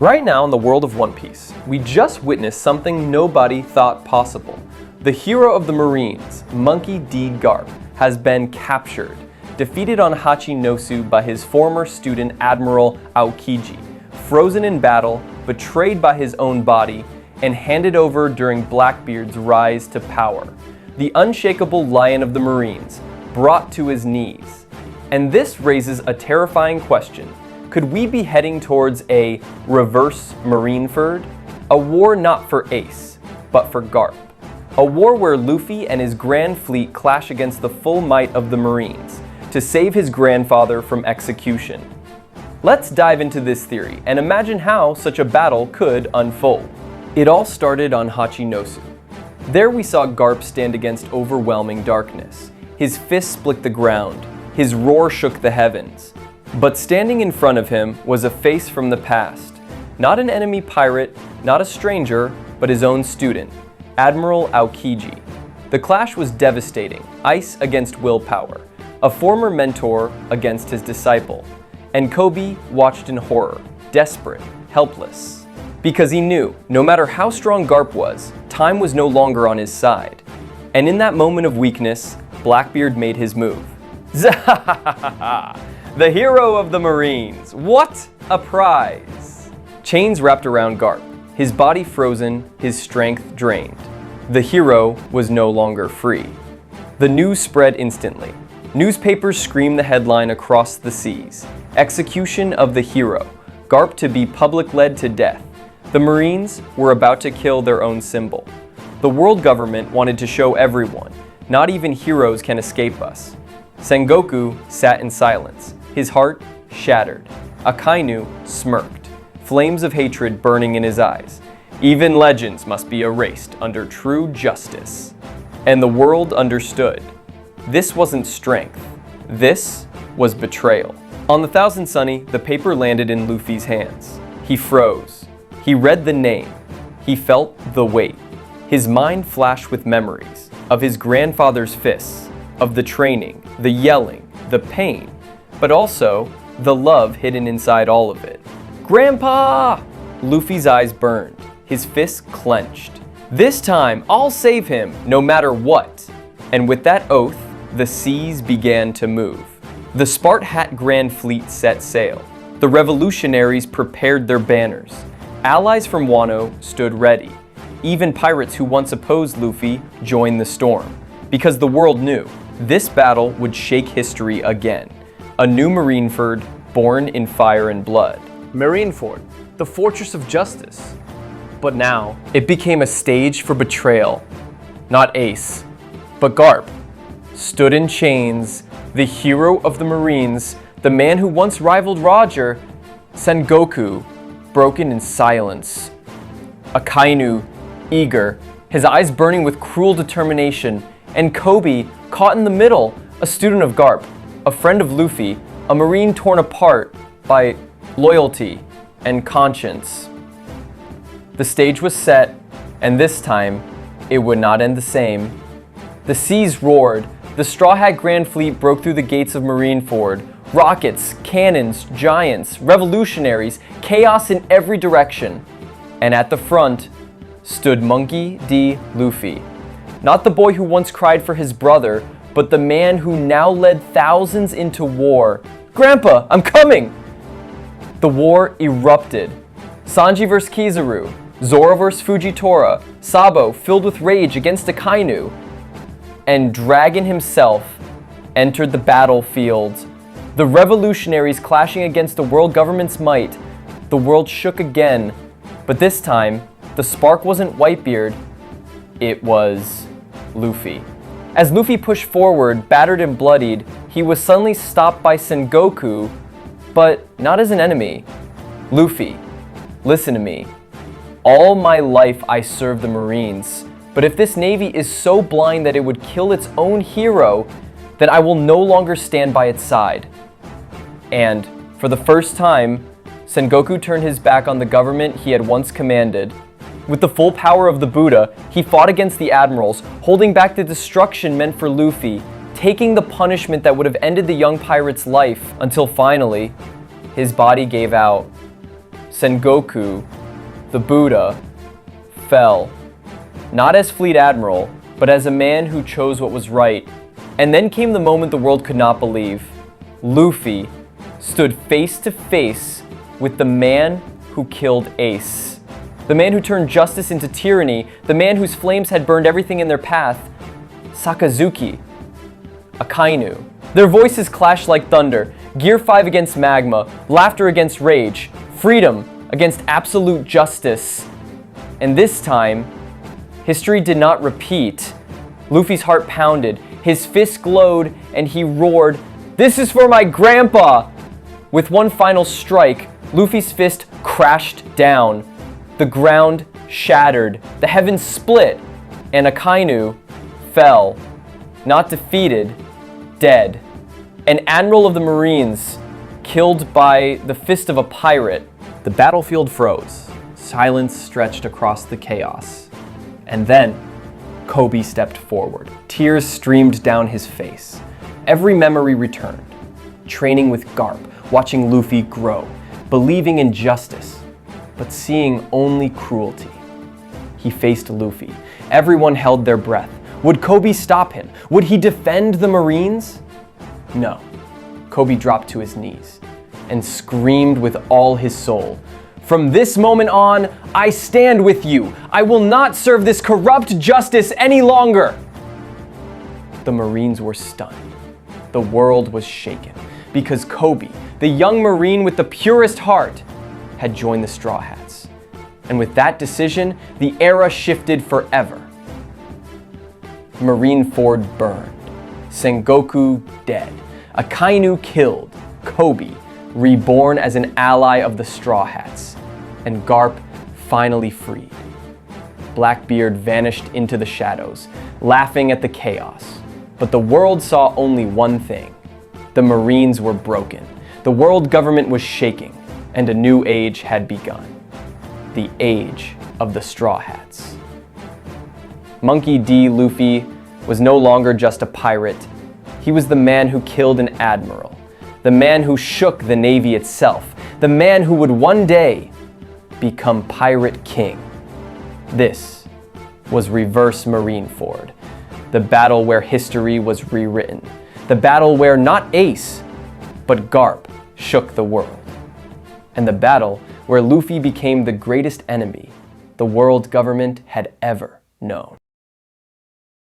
Right now in the world of One Piece, we just witnessed something nobody thought possible. The hero of the Marines, Monkey D. Garp, has been captured, defeated on Hachinosu by his former student Admiral Aokiji, frozen in battle, betrayed by his own body, and handed over during Blackbeard's rise to power. The unshakable lion of the Marines, brought to his knees. And this raises a terrifying question. Could we be heading towards a Reverse Marineford? A war not for Ace, but for Garp. A war where Luffy and his Grand Fleet clash against the full might of the Marines to save his grandfather from execution. Let's dive into this theory and imagine how such a battle could unfold. It all started on Hachinosu. There we saw Garp stand against overwhelming darkness. His fists split the ground, his roar shook the heavens. But standing in front of him was a face from the past. Not an enemy pirate, not a stranger, but his own student, Admiral Aokiji. The clash was devastating, ice against willpower, a former mentor against his disciple. And Kobe watched in horror, desperate, helpless. Because he knew, no matter how strong Garp was, time was no longer on his side. And in that moment of weakness, Blackbeard made his move. Zahahaha! The hero of the Marines. What a prize! Chains wrapped around Garp, his body frozen, his strength drained. The hero was no longer free. The news spread instantly. Newspapers screamed the headline across the seas. Execution of the hero. Garp to be public-led to death. The Marines were about to kill their own symbol. The world government wanted to show everyone, not even heroes can escape us. Sengoku sat in silence, his heart shattered. Akainu smirked, flames of hatred burning in his eyes. Even legends must be erased under true justice. And the world understood. This wasn't strength. This was betrayal. On the Thousand Sunny, the paper landed in Luffy's hands. He froze. He read the name. He felt the weight. His mind flashed with memories of his grandfather's fists, of the training, the yelling, the pain, but also the love hidden inside all of it. Grandpa! Luffy's eyes burned, his fists clenched. This time, I'll save him, no matter what. And with that oath, the seas began to move. The Spart Hat Grand Fleet set sail. The revolutionaries prepared their banners. Allies from Wano stood ready. Even pirates who once opposed Luffy joined the storm. Because the world knew, this battle would shake history again. A new Marineford, born in fire and blood. Marineford, the fortress of justice. But now, It became a stage for betrayal. Not Ace, but Garp. Stood in chains, the hero of the Marines, the man who once rivaled Roger, Sengoku, broken in silence. Akainu, eager, his eyes burning with cruel determination, and Kobe, caught in the middle, a student of Garp, a friend of Luffy, a Marine torn apart by loyalty and conscience. The stage was set, and this time, it would not end the same. The seas roared, the Straw Hat Grand Fleet broke through the gates of Marineford. Rockets, cannons, giants, revolutionaries, chaos in every direction. And at the front stood Monkey D. Luffy. Not the boy who once cried for his brother, but the man who now led thousands into war. Grandpa, I'm coming! The war erupted. Sanji vs. Kizaru, Zoro vs. Fujitora, Sabo filled with rage against Akainu, and Dragon himself entered the battlefield. The revolutionaries clashing against the world government's might. The world shook again, but this time, the spark wasn't Whitebeard, it was Luffy. As Luffy pushed forward, battered and bloodied, he was suddenly stopped by Sengoku, but not as an enemy. Luffy, listen to me. All my life I served the Marines, but if this Navy is so blind that it would kill its own hero, then I will no longer stand by its side. And for the first time, Sengoku turned his back on the government he had once commanded. With the full power of the Buddha, he fought against the Admirals, holding back the destruction meant for Luffy, taking the punishment that would have ended the young pirate's life until finally, his body gave out. Sengoku, the Buddha, fell, not as Fleet Admiral, but as a man who chose what was right. And then came the moment the world could not believe. Luffy stood face to face with the man who killed Ace. The man who turned justice into tyranny, the man whose flames had burned everything in their path, Sakazuki, Akainu. Their voices clashed like thunder, Gear 5 against magma, laughter against rage, freedom against absolute justice. And this time, history did not repeat. Luffy's heart pounded, his fist glowed, and he roared, "This is for my grandpa!" With one final strike, Luffy's fist crashed down. The ground shattered, the heavens split, and Akainu fell. Not defeated, dead. An admiral of the Marines, killed by the fist of a pirate. The battlefield froze. Silence stretched across the chaos. And then, Kobe stepped forward. Tears streamed down his face. Every memory returned. Training with Garp, watching Luffy grow, believing in justice, but seeing only cruelty. He faced Luffy. Everyone held their breath. Would Kobe stop him? Would he defend the Marines? No. Kobe dropped to his knees and screamed with all his soul, "From this moment on, I stand with you. I will not serve this corrupt justice any longer." The Marines were stunned. The world was shaken because Kobe, the young Marine with the purest heart, had joined the Straw Hats. And with that decision, the era shifted forever. Marineford burned. Sengoku dead. Akainu killed. Kobe reborn as an ally of the Straw Hats. And Garp finally freed. Blackbeard vanished into the shadows, laughing at the chaos. But the world saw only one thing. The Marines were broken. The world government was shaking, and a new age had begun. The age of the Straw Hats. Monkey D. Luffy was no longer just a pirate. He was the man who killed an admiral, the man who shook the Navy itself, the man who would one day become Pirate King. This was Reverse Marineford, the battle where history was rewritten, the battle where not Ace, but Garp shook the world, and the battle where Luffy became the greatest enemy the world government had ever known.